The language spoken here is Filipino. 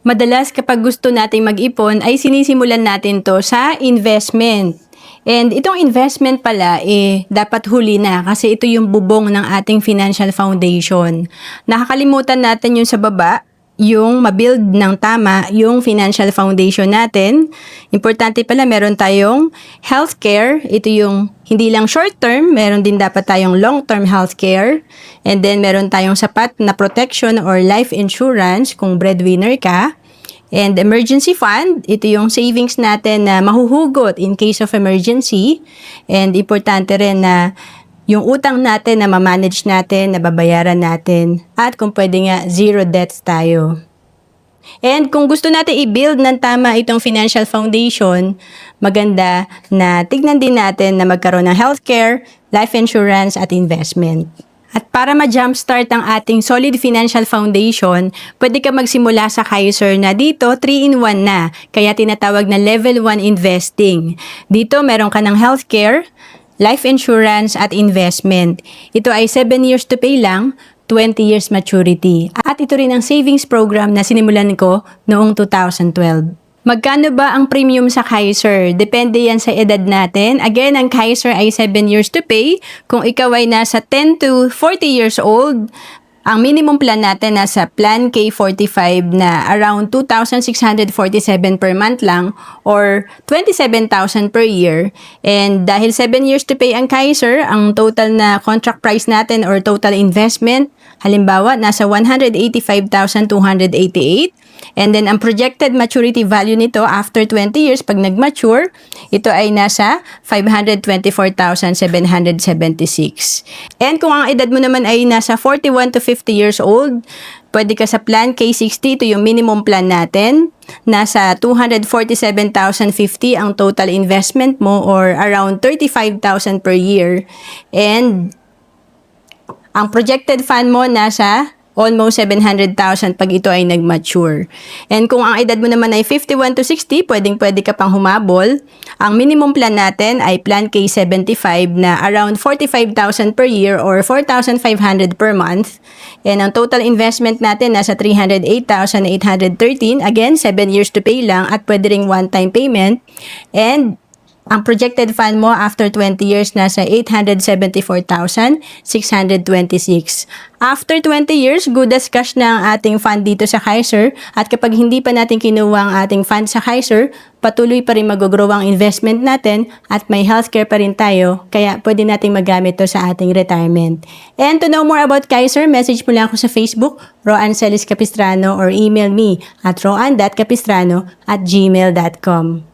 Madalas kapag gusto nating mag-ipon ay sinisimulan natin to sa investment. And itong investment pala dapat huli na kasi ito yung bubong ng ating financial foundation. Nakakalimutan natin yung sa baba, yung mabuild ng tama yung financial foundation natin. Importante pala meron tayong healthcare. Ito yung hindi lang short term, meron din dapat tayong long term healthcare. And then meron tayong sapat na protection or life insurance kung breadwinner ka. And emergency fund, ito yung savings natin na mahuhugot in case of emergency. And importante rin na yung utang natin na ma-manage natin, na babayaran natin. At kung pwede nga, zero debts tayo. And kung gusto natin i-build ng tama itong financial foundation, maganda na tignan din natin na magkaroon ng healthcare, life insurance at investment. At para ma-jumpstart ang ating solid financial foundation, pwede ka magsimula sa Kaiser na dito 3-in-1 na, kaya tinatawag na level 1 investing. Dito meron ka ng healthcare, life insurance at investment. Ito ay 7 years to pay lang, 20 years maturity. At ito rin ang savings program na sinimulan ko noong 2012. Magkano ba ang premium sa Kaiser? Depende yan sa edad natin. Again, ang Kaiser ay 7 years to pay. Kung ikaw ay nasa 10 to 40 years old, ang minimum plan natin nasa Plan K45 na around 2,647 per month lang or 27,000 per year. And dahil 7 years to pay ang Kaiser, ang total na contract price natin or total investment, halimbawa, nasa 185,288. And then, ang projected maturity value nito after 20 years, pag nag-mature, ito ay nasa 524,776. And kung ang edad mo naman ay nasa 41 to 50 years old, pwede ka sa Plan K60, ito yung minimum plan natin. Nasa 247,050 ang total investment mo or around 35,000 per year. And ang projected fund mo nasa almost 700,000 pag ito ay nag-mature. And kung ang edad mo naman ay 51 to 60, pwede ka pang humabol. Ang minimum plan natin ay Plan K75 na around 45,000 per year or 4,500 per month. And ang total investment natin nasa 308,813. Again, 7 years to pay lang at pwede ring one-time payment. And ang projected fund mo after 20 years nasa 874,626. After 20 years, good as cash na ang ating fund dito sa Kaiser. At kapag hindi pa natin kinuha ang ating fund sa Kaiser, patuloy pa rin mag-grow ang investment natin at may healthcare pa rin tayo. Kaya pwede natin magamit to sa ating retirement. And to know more about Kaiser, message mo lang ako sa Facebook, Roan Celis Capistrano, or email me at roan.capistrano@gmail.com.